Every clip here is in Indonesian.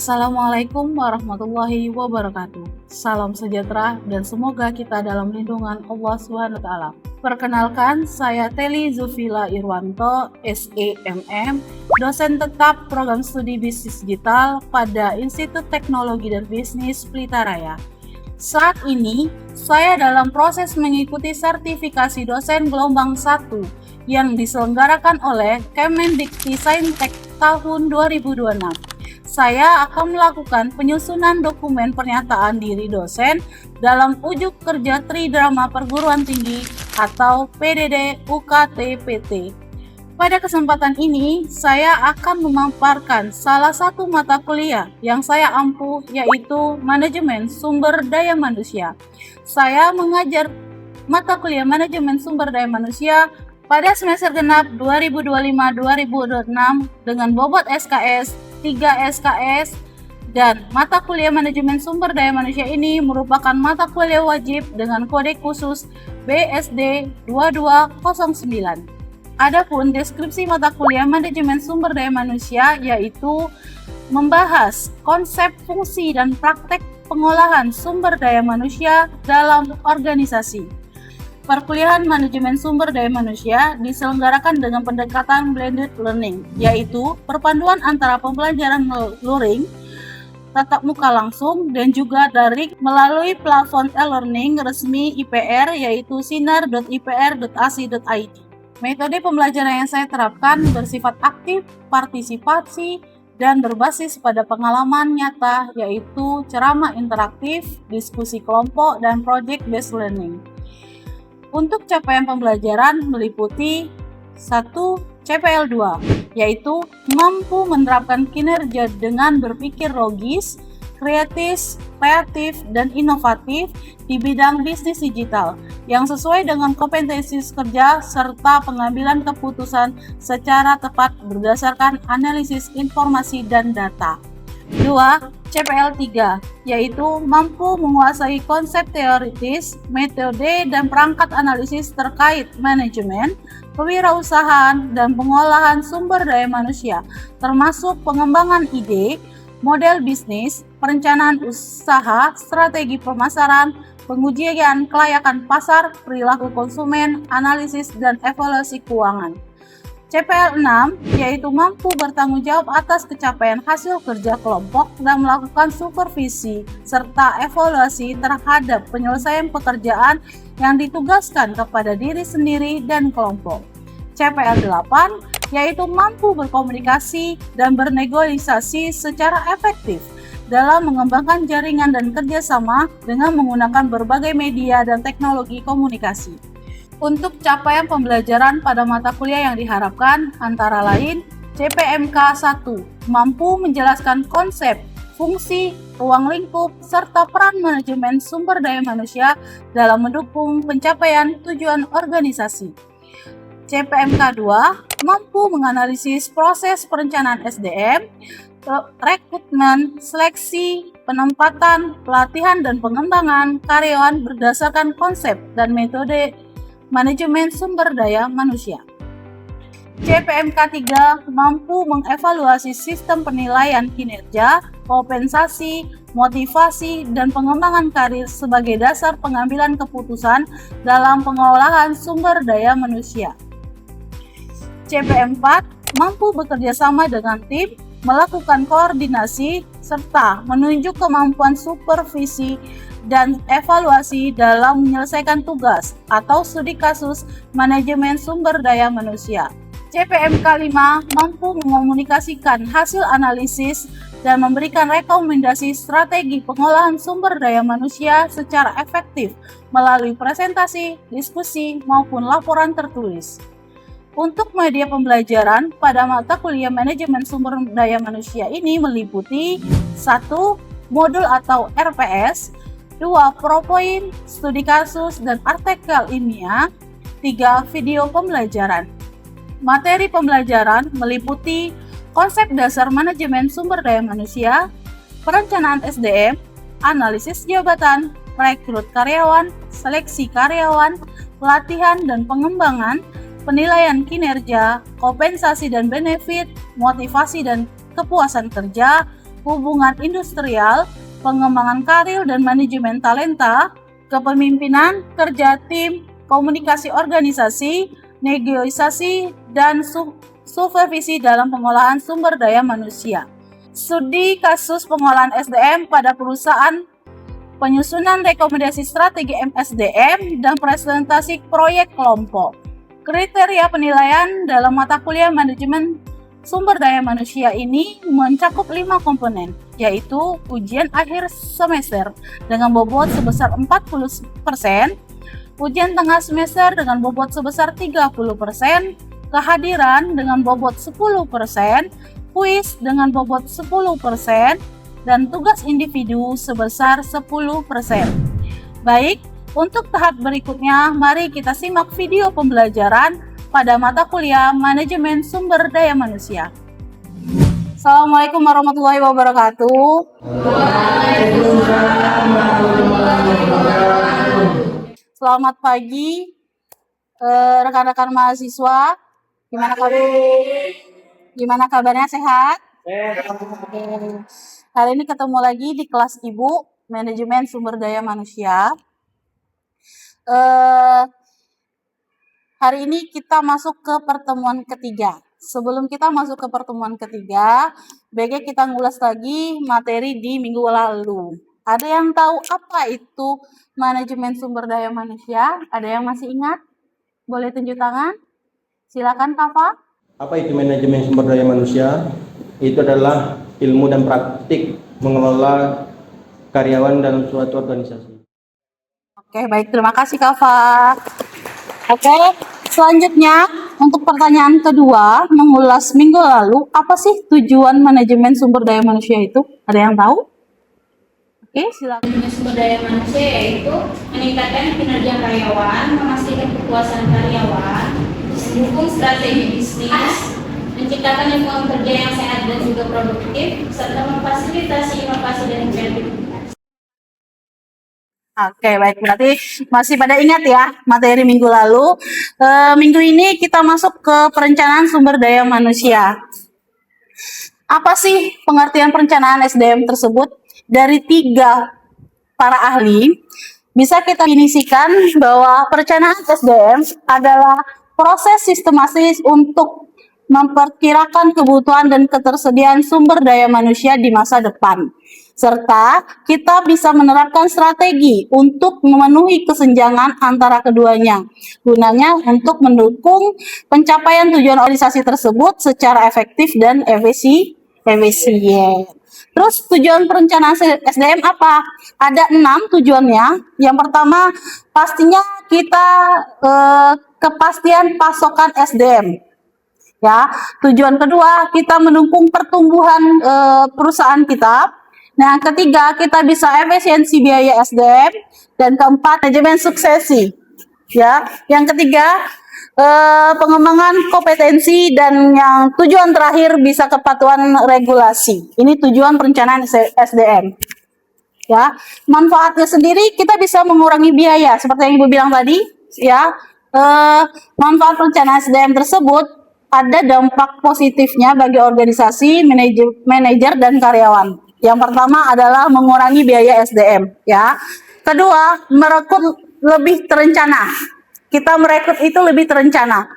Assalamualaikum warahmatullahi wabarakatuh. Salam sejahtera dan semoga kita dalam lindungan Allah SWT. Perkenalkan, saya Teli Zulfila Irwanto, SEMM, dosen tetap program studi bisnis digital pada Institut Teknologi dan Bisnis Pelita Raya. Saat ini, saya dalam proses mengikuti sertifikasi dosen gelombang 1 yang diselenggarakan oleh Kemendikti-Saintek tahun 2026. Saya akan melakukan penyusunan dokumen pernyataan diri dosen dalam ujuk kerja Tridrama Perguruan Tinggi atau PDD UKT-PT. Pada kesempatan ini, saya akan memaparkan salah satu mata kuliah yang saya ampuh, yaitu Manajemen Sumber Daya Manusia. Saya mengajar mata kuliah Manajemen Sumber Daya Manusia pada semester genap 2025-2026 dengan bobot SKS 3 SKS, dan mata kuliah Manajemen Sumber Daya Manusia ini merupakan mata kuliah wajib dengan kode khusus BSD 2209. Adapun deskripsi mata kuliah Manajemen Sumber Daya Manusia yaitu membahas konsep, fungsi, dan praktek pengolahan sumber daya manusia dalam organisasi. Perkuliahan Manajemen Sumber Daya Manusia diselenggarakan dengan pendekatan blended learning, yaitu perpaduan antara pembelajaran luring, tatap muka langsung, dan juga daring melalui platform e-learning resmi IPR yaitu sinar.ipr.ac.id. Metode pembelajaran yang saya terapkan bersifat aktif, partisipasi, dan berbasis pada pengalaman nyata yaitu ceramah interaktif, diskusi kelompok, dan project-based learning. Untuk capaian pembelajaran meliputi 1. CPL 2, yaitu mampu menerapkan kinerja dengan berpikir logis, kreatif, dan inovatif di bidang bisnis digital yang sesuai dengan kompetensi kerja serta pengambilan keputusan secara tepat berdasarkan analisis informasi dan data. 2. CPL 3, yaitu mampu menguasai konsep teoritis, metode, dan perangkat analisis terkait manajemen, kewirausahaan, dan pengolahan sumber daya manusia, termasuk pengembangan ide, model bisnis, perencanaan usaha, strategi pemasaran, pengujian kelayakan pasar, perilaku konsumen, analisis, dan evaluasi keuangan. CPL 6, yaitu mampu bertanggung jawab atas capaian hasil kerja kelompok dan melakukan supervisi serta evaluasi terhadap penyelesaian pekerjaan yang ditugaskan kepada diri sendiri dan kelompok. CPL 8, yaitu mampu berkomunikasi dan bernegosiasi secara efektif dalam mengembangkan jaringan dan kerjasama dengan menggunakan berbagai media dan teknologi komunikasi. Untuk capaian pembelajaran pada mata kuliah yang diharapkan antara lain CPMK 1, mampu menjelaskan konsep, fungsi, ruang lingkup, serta peran manajemen sumber daya manusia dalam mendukung pencapaian tujuan organisasi. CPMK 2, mampu menganalisis proses perencanaan SDM, rekrutmen, seleksi, penempatan, pelatihan, dan pengembangan karyawan berdasarkan konsep dan metode manajemen sumber daya manusia. CPMK 3 mampu mengevaluasi sistem penilaian kinerja, kompensasi, motivasi, dan pengembangan karir sebagai dasar pengambilan keputusan dalam pengolahan sumber daya manusia. CPM 4 mampu bekerja sama dengan tim, melakukan koordinasi, serta menunjuk kemampuan supervisi dan evaluasi dalam menyelesaikan tugas atau studi kasus manajemen sumber daya manusia. CPMK 5 mampu mengomunikasikan hasil analisis dan memberikan rekomendasi strategi pengolahan sumber daya manusia secara efektif melalui presentasi, diskusi, maupun laporan tertulis. Untuk media pembelajaran pada mata kuliah manajemen sumber daya manusia ini meliputi 1. Modul atau RPS, 2. PowerPoint, studi kasus, dan artikel ilmiah. 3. Video pembelajaran. Materi pembelajaran meliputi konsep dasar manajemen sumber daya manusia, perencanaan SDM, analisis jabatan, rekrut karyawan, seleksi karyawan, pelatihan dan pengembangan, penilaian kinerja, kompensasi dan benefit, motivasi dan kepuasan kerja, hubungan industrial, pengembangan karir dan manajemen talenta, kepemimpinan, kerja tim, komunikasi organisasi, negosiasi, dan supervisi dalam pengolahan sumber daya manusia. Studi kasus pengolahan SDM pada perusahaan, penyusunan rekomendasi strategi MSDM, dan presentasi proyek kelompok. Kriteria penilaian dalam mata kuliah manajemen sumber daya manusia ini mencakup 5 komponen, yaitu ujian akhir semester dengan bobot sebesar 40%, ujian tengah semester dengan bobot sebesar 30%, kehadiran dengan bobot 10%, kuis dengan bobot 10%, dan tugas individu sebesar 10%. Baik, untuk tahap berikutnya, mari kita simak video pembelajaran pada mata kuliah Manajemen Sumber Daya Manusia. Assalamualaikum warahmatullahi wabarakatuh. Waalaikumsalam warahmatullahi wabarakatuh. Selamat pagi, rekan-rekan mahasiswa. Gimana kabarnya, sehat? Hari ini ketemu lagi di kelas Ibu, Manajemen Sumber Daya Manusia. Hari ini kita masuk ke pertemuan ketiga. Sebelum kita masuk ke pertemuan ketiga, baiknya kita ngulas lagi materi di minggu lalu. Ada yang tahu apa itu manajemen sumber daya manusia? Ada yang masih ingat? Boleh tunjuk tangan? Silakan, Kafa. Apa itu manajemen sumber daya manusia? Itu adalah ilmu dan praktik mengelola karyawan dalam suatu organisasi. Oke, baik. Terima kasih, Kafa. Oke, selanjutnya untuk pertanyaan kedua, mengulas minggu lalu, apa sih tujuan manajemen sumber daya manusia itu? Ada yang tahu? Oke, silakan. Manajemen sumber daya manusia yaitu meningkatkan kinerja karyawan, memastikan kepuasan karyawan, mendukung strategi bisnis, menciptakan lingkungan kerja yang sehat dan juga produktif, serta memfasilitasi inovasi dan kreativitas. Oke, baik. Berarti masih pada ingat ya materi minggu lalu. Minggu ini kita masuk ke perencanaan sumber daya manusia. Apa sih pengertian perencanaan SDM tersebut? Dari 3 para ahli, bisa kita definisikan bahwa perencanaan SDM adalah proses sistematis untuk memperkirakan kebutuhan dan ketersediaan sumber daya manusia di masa depan. Serta kita bisa menerapkan strategi untuk memenuhi kesenjangan antara keduanya. Gunanya untuk mendukung pencapaian tujuan organisasi tersebut secara efektif dan efisien. Terus tujuan perencanaan SDM apa? Ada 6 tujuannya. Yang pertama, pastinya kita kepastian pasokan SDM. Ya, tujuan kedua, kita mendukung pertumbuhan perusahaan kita. Nah, yang ketiga, kita bisa efisiensi biaya SDM. Dan keempat, manajemen suksesi. Ya, yang ketiga, pengembangan kompetensi, dan yang tujuan terakhir bisa kepatuhan regulasi. Ini tujuan perencanaan SDM. Ya, manfaatnya sendiri kita bisa mengurangi biaya seperti yang Ibu bilang tadi. Ya, manfaat perencanaan SDM tersebut ada dampak positifnya bagi organisasi, manajer dan karyawan. Yang pertama adalah mengurangi biaya SDM. Ya, kedua, merekrut lebih terencana. Kita merekrut itu lebih terencana.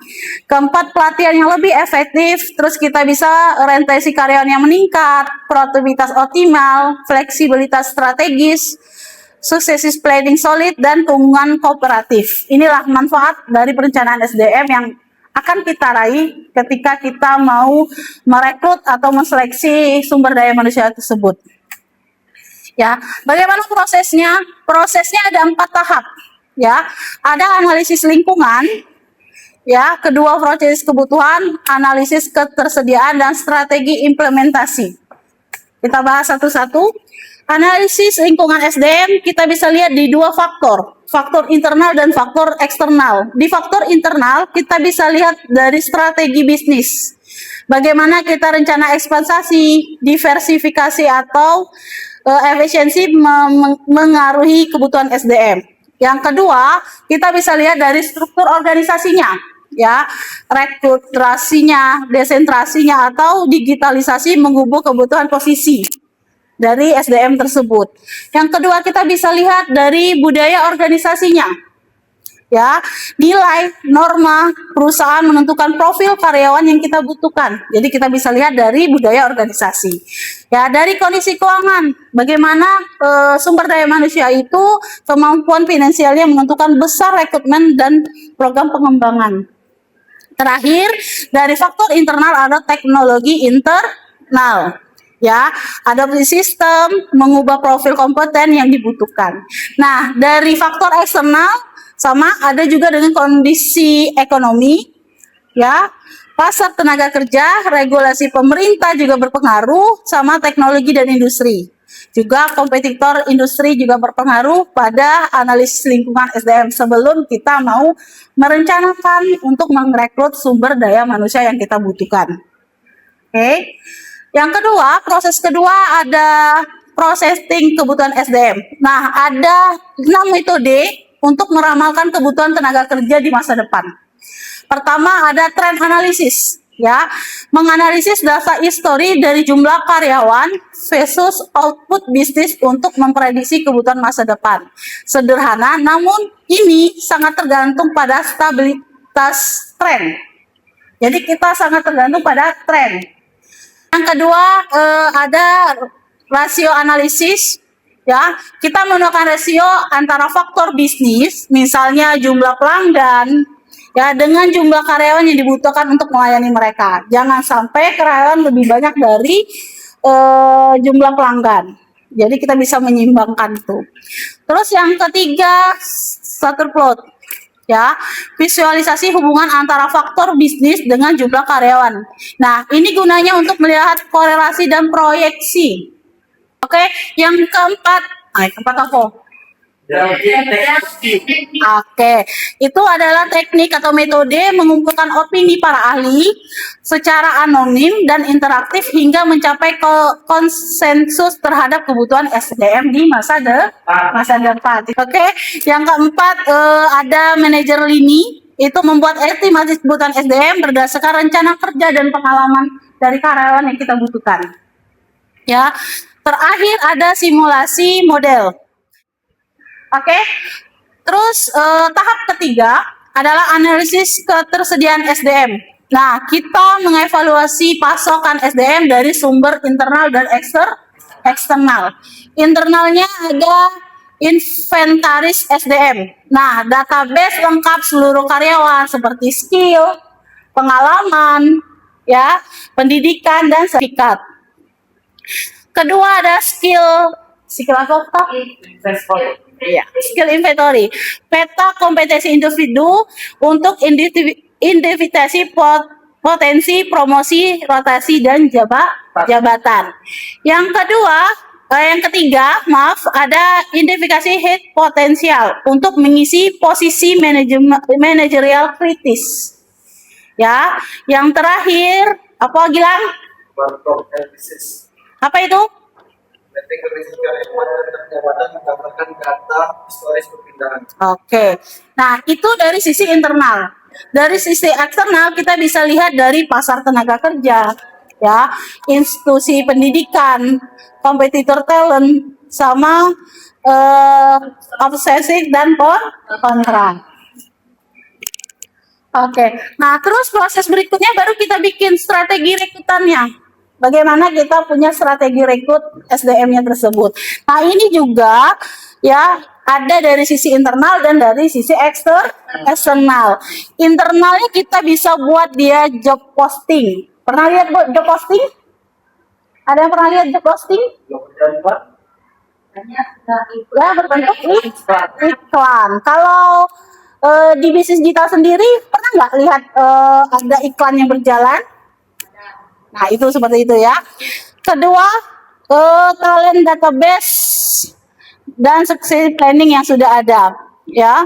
Keempat, pelatihan yang lebih efektif. Terus kita bisa orientasi karyawan yang meningkat, produktivitas optimal, fleksibilitas strategis, succession planning solid, dan keunggulan kooperatif. Inilah manfaat dari perencanaan SDM yang akan kita raih ketika kita mau merekrut atau menseleksi sumber daya manusia tersebut. Ya, bagaimana prosesnya? Prosesnya ada 4 tahap. Ya, ada analisis lingkungan, ya, kedua proses kebutuhan, analisis ketersediaan, dan strategi implementasi. Kita bahas satu-satu. Analisis lingkungan SDM kita bisa lihat di dua faktor, faktor internal dan faktor eksternal. Di faktor internal kita bisa lihat dari strategi bisnis. Bagaimana kita rencana ekspansi, diversifikasi atau efisiensi mengaruhi kebutuhan SDM. Yang kedua, kita bisa lihat dari struktur organisasinya, ya, rekrutasinya, desentrasinya atau digitalisasi mengubah kebutuhan posisi dari SDM tersebut. Yang kedua, kita bisa lihat dari budaya organisasinya. Ya, nilai, norma, perusahaan menentukan profil karyawan yang kita butuhkan. Jadi kita bisa lihat dari budaya organisasi. Ya, dari kondisi keuangan, bagaimana sumber daya manusia itu kemampuan finansialnya menentukan besar rekrutmen dan program pengembangan. Terakhir, dari faktor internal ada teknologi internal. Ya, adopsi sistem, mengubah profil kompeten yang dibutuhkan. Nah, dari faktor eksternal sama ada juga dengan kondisi ekonomi, ya, pasar tenaga kerja, regulasi pemerintah juga berpengaruh, sama teknologi dan industri. Juga kompetitor industri juga berpengaruh pada analisis lingkungan SDM sebelum kita mau merencanakan untuk merekrut sumber daya manusia yang kita butuhkan. Oke. Yang kedua, proses kedua ada processing kebutuhan SDM. Nah, ada 6 metode untuk meramalkan kebutuhan tenaga kerja di masa depan. Pertama, ada trend analisis, ya, menganalisis data histori dari jumlah karyawan versus output bisnis untuk memprediksi kebutuhan masa depan. Sederhana, namun ini sangat tergantung pada stabilitas tren. Jadi kita sangat tergantung pada tren. Yang kedua, ada rasio analisis, ya. Kita menggunakan rasio antara faktor bisnis, misalnya jumlah pelanggan, ya, dengan jumlah karyawan yang dibutuhkan untuk melayani mereka. Jangan sampai karyawan lebih banyak dari jumlah pelanggan. Jadi kita bisa menyeimbangkan itu. Terus yang ketiga, scatter plot, ya, visualisasi hubungan antara faktor bisnis dengan jumlah karyawan. Nah, ini gunanya untuk melihat korelasi dan proyeksi. Oke, yang keempat apa? Oke, itu adalah teknik atau metode mengumpulkan opini para ahli secara anonim dan interaktif hingga mencapai konsensus terhadap kebutuhan SDM di masa depan. Oke, yang keempat ada manajer lini, itu membuat estimasi kebutuhan SDM berdasarkan rencana kerja dan pengalaman dari karyawan yang kita butuhkan. Ya, terakhir ada simulasi model. Oke, terus tahap ketiga adalah analisis ketersediaan SDM. Nah, kita mengevaluasi pasokan SDM dari sumber internal dan eksternal. Internalnya ada inventaris SDM. Nah, database lengkap seluruh karyawan seperti skill, pengalaman, ya, pendidikan dan sertifikat. Kedua ada skill apa? Ya, skill inventory, peta kompetensi individu untuk identifikasi potensi promosi, rotasi dan jabatan. Yang ketiga, ada identifikasi head potensial untuk mengisi posisi manajerial kritis. Ya, yang terakhir apa, Gilang? Apa itu? Oke, nah itu dari sisi internal. Dari sisi eksternal kita bisa lihat dari pasar tenaga kerja, ya, institusi pendidikan, kompetitor talent, sama obsesi dan kontrak. Oke, nah terus proses berikutnya baru kita bikin strategi rekrutannya. Bagaimana kita punya strategi rekrut SDM-nya tersebut. Nah, ini juga, ya, ada dari sisi internal dan dari sisi eksternal. Internalnya kita bisa buat dia job posting. Pernah lihat job posting? Ada yang pernah lihat job posting? Ya, berbentuk iklan. Kalau di bisnis digital sendiri, pernah nggak lihat ada iklan yang berjalan? Nah, itu seperti itu, ya. Kedua, talent database dan succession planning yang sudah ada, ya.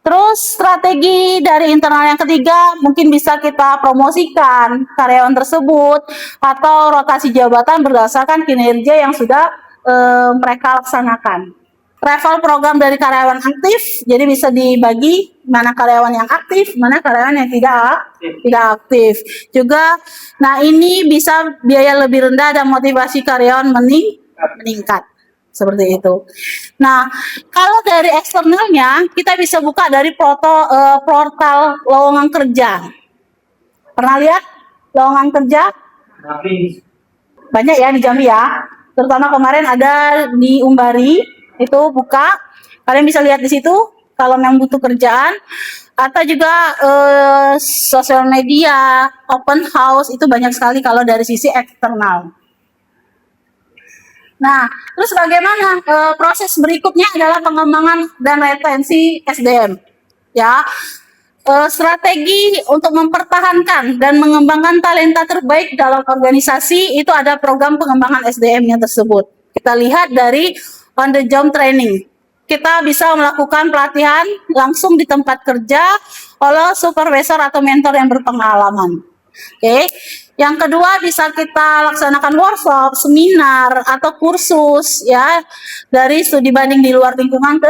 Terus strategi dari internal yang ketiga mungkin bisa kita promosikan karyawan tersebut atau rotasi jabatan berdasarkan kinerja yang sudah mereka laksanakan. Travel program dari karyawan aktif, jadi bisa dibagi mana karyawan yang aktif, mana karyawan yang tidak aktif. Juga, nah ini bisa biaya lebih rendah dan motivasi karyawan meningkat. Seperti itu. Nah, kalau dari eksternalnya, kita bisa buka dari portal lowongan kerja. Pernah lihat lowongan kerja? Banyak ya di Jambi ya. Terutama kemarin ada di Umbari, itu buka. Kalian bisa lihat di situ kalau memang butuh kerjaan. Atau juga sosial media, open house, itu banyak sekali kalau dari sisi eksternal. Nah, terus bagaimana proses berikutnya adalah pengembangan dan retensi SDM, ya. Strategi untuk mempertahankan dan mengembangkan talenta terbaik dalam organisasi itu ada program pengembangan SDM-nya tersebut. Kita lihat dari on the job training. Kita bisa melakukan pelatihan langsung di tempat kerja oleh supervisor atau mentor yang berpengalaman. Oke. Yang kedua bisa kita laksanakan workshop, seminar atau kursus ya dari studi banding di luar lingkungan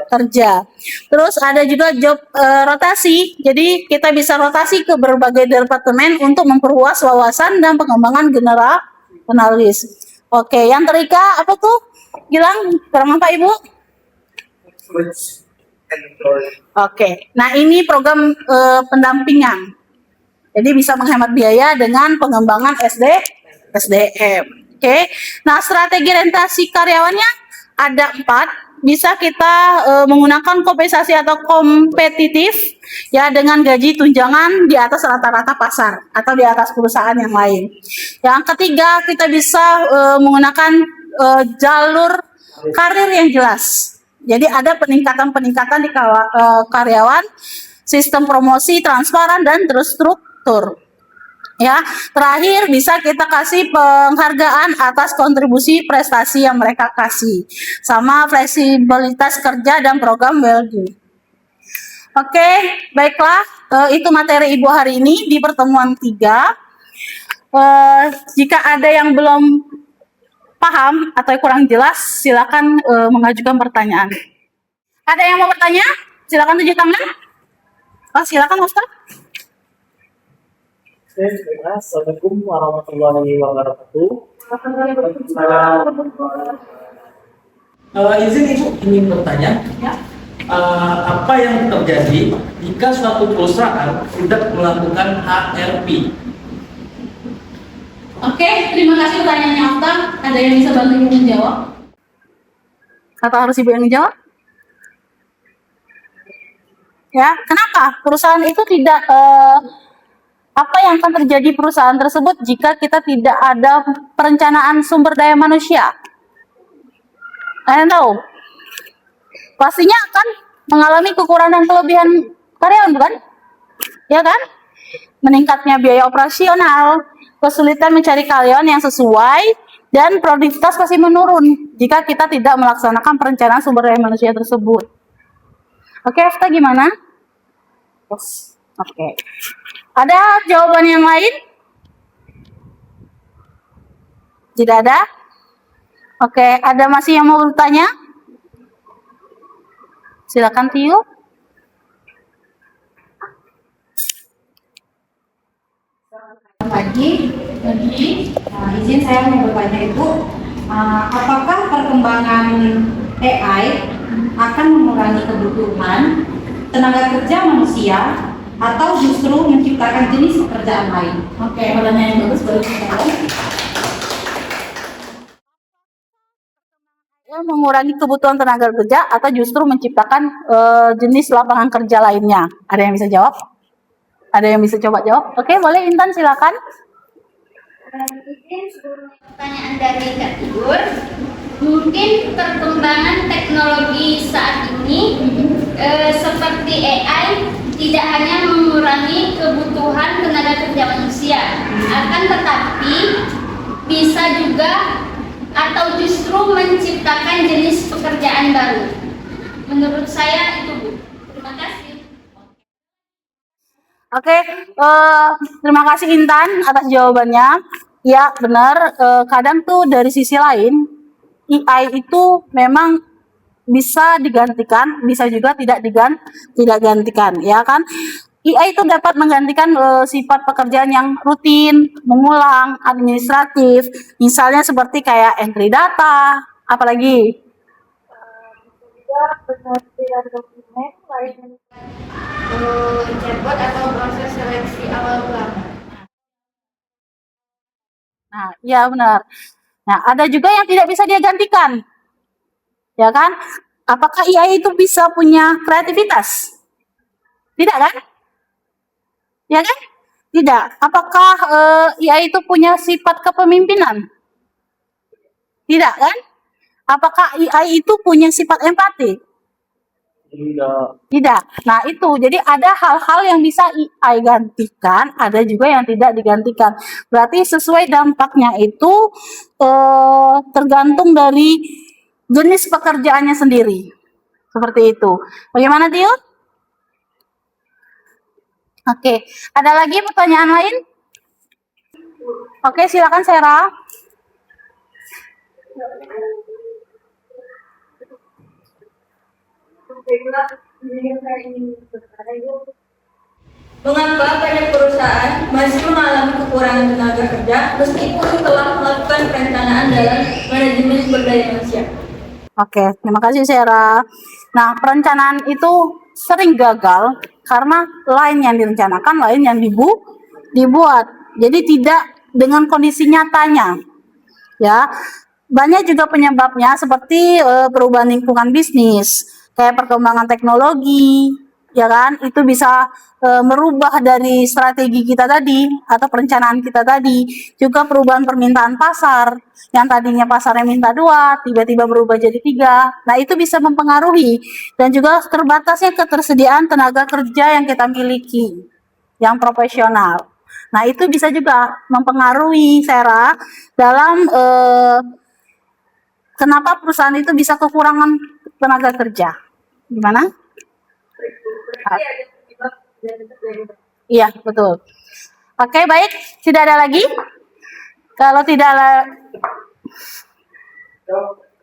kerja. Terus ada juga job rotasi. Jadi kita bisa rotasi ke berbagai departemen untuk memperluas wawasan dan pengembangan generalis. Oke, yang terikat apa tuh? Gilang, kurang apa Ibu? Oke. Nah, ini program pendampingan. Jadi bisa menghemat biaya dengan pengembangan SDM. Oke. Nah, strategi rotasi karyawannya ada 4. Bisa kita menggunakan kompensasi atau kompetitif ya dengan gaji tunjangan di atas rata-rata pasar atau di atas perusahaan yang lain. Yang ketiga, kita bisa menggunakan jalur karir yang jelas. Jadi ada peningkatan di karyawan, sistem promosi transparan dan terstruktur. Ya, terakhir bisa kita kasih penghargaan atas kontribusi prestasi yang mereka kasih, sama fleksibilitas kerja dan program well-being. Oke, baiklah, itu materi Ibu hari ini di pertemuan 3. Jika ada yang belum paham atau kurang jelas, silakan mengajukan pertanyaan. Ada yang mau bertanya? Silakan tunjuk tangan. Oh, silakan Ustaz. Assalamualaikum warahmatullahi wabarakatuh. Izin Ibu ingin bertanya, Ya. apa yang terjadi jika suatu perusahaan tidak melakukan HRP? Oke, terima kasih pertanyaannya Okta. Ada yang bisa bantu Ibu menjawab? Atau harus Ibu yang menjawab? Ya, kenapa perusahaan itu tidak apa yang akan terjadi perusahaan tersebut jika kita tidak ada perencanaan sumber daya manusia? Kalian tahu? Pastinya akan mengalami kekurangan dan kelebihan karyawan, bukan? Ya kan? Meningkatnya biaya operasional, kesulitan mencari karyawan yang sesuai, dan produktivitas pasti menurun jika kita tidak melaksanakan perencanaan sumber daya manusia tersebut. Oke, Efta gimana? Oke. Ada jawaban yang lain? Tidak ada? Oke, ada masih yang mau bertanya? Silakan Tio. Pagi, izin saya mau bertanya Ibu, apakah perkembangan AI akan mengurangi kebutuhan tenaga kerja manusia atau justru menciptakan jenis pekerjaan lain? Oke, pertanyaan yang bagus, baru kita mengurangi kebutuhan tenaga kerja atau justru menciptakan jenis lapangan kerja lainnya. Ada yang bisa jawab? Ada yang bisa coba jawab? Oke, boleh Intan silakan. Izin sebelum pertanyaan dari Kak Tidur, mungkin perkembangan teknologi saat ini seperti AI tidak hanya mengurangi kebutuhan tenaga kerja manusia, akan tetapi bisa juga atau justru menciptakan jenis pekerjaan baru? Menurut saya itu, Bu. Terima kasih. Oke, terima kasih Intan atas jawabannya. Ya, benar. Kadang tuh dari sisi lain, AI itu memang bisa digantikan, bisa juga tidak gantikan, ya kan? AI itu dapat menggantikan sifat pekerjaan yang rutin, mengulang, administratif, misalnya seperti kayak entry data, apalagi Chatbot atau proses seleksi awal pelamar. Nah, ya benar. Nah, ada juga yang tidak bisa dia gantikan, ya kan? Apakah AI itu bisa punya kreativitas? Tidak kan? Ya kan? Tidak. Apakah AI itu punya sifat kepemimpinan? Tidak kan? Apakah AI itu punya sifat empati? Tidak. Nah, itu. Jadi ada hal-hal yang bisa AI gantikan, ada juga yang tidak digantikan. Berarti sesuai dampaknya itu tergantung dari jenis pekerjaannya sendiri. Seperti itu. Bagaimana, Tio? Oke. Ada lagi pertanyaan lain? Oke, silakan Sarah. Mengapa banyak perusahaan masih mengalami kekurangan tenaga kerja meskipun telah melakukan perencanaan dalam manajemen sumber daya manusia? Oke, terima kasih Sarah. Nah, perencanaan itu sering gagal karena lain yang direncanakan, lain yang dibuat. Jadi tidak dengan kondisi nyatanya. Ya, banyak juga penyebabnya seperti perubahan lingkungan bisnis, kayak perkembangan teknologi, ya kan? Itu bisa merubah dari strategi kita tadi atau perencanaan kita tadi. Juga perubahan permintaan pasar, yang tadinya pasarnya minta 2, tiba-tiba berubah jadi 3. Nah, itu bisa mempengaruhi, dan juga terbatasnya ketersediaan tenaga kerja yang kita miliki, yang profesional. Nah, itu bisa juga mempengaruhi Sarah dalam kenapa perusahaan itu bisa kekurangan tenaga kerja. Gimana? Iya, betul. Oke, baik. Tidak ada lagi? Kalau tidak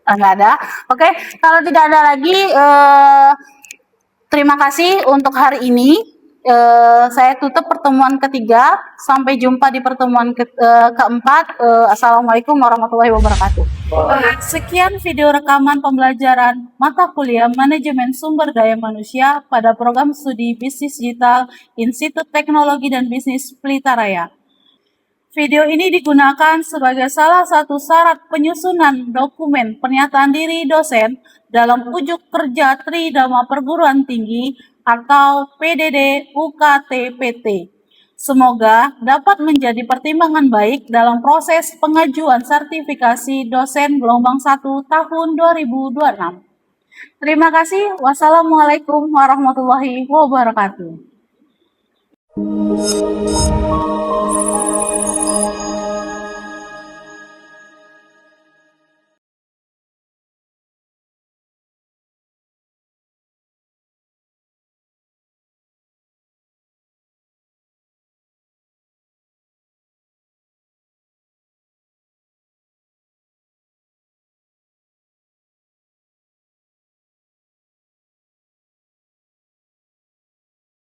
nggak ada. Oke, kalau tidak ada lagi, terima kasih untuk hari ini. Saya tutup pertemuan ketiga. Sampai jumpa di pertemuan keempat. Assalamualaikum warahmatullahi wabarakatuh. Sekian video rekaman pembelajaran mata kuliah Manajemen Sumber Daya Manusia pada program studi Bisnis Digital Institut Teknologi dan Bisnis Pelita Raya. Video ini digunakan sebagai salah satu syarat penyusunan dokumen pernyataan diri dosen dalam ujuk kerja Tridharma Perguruan Tinggi atau PDD UKT-PT. Semoga dapat menjadi pertimbangan baik dalam proses pengajuan sertifikasi dosen gelombang 1 tahun 2026. Terima kasih. Wassalamualaikum warahmatullahi wabarakatuh.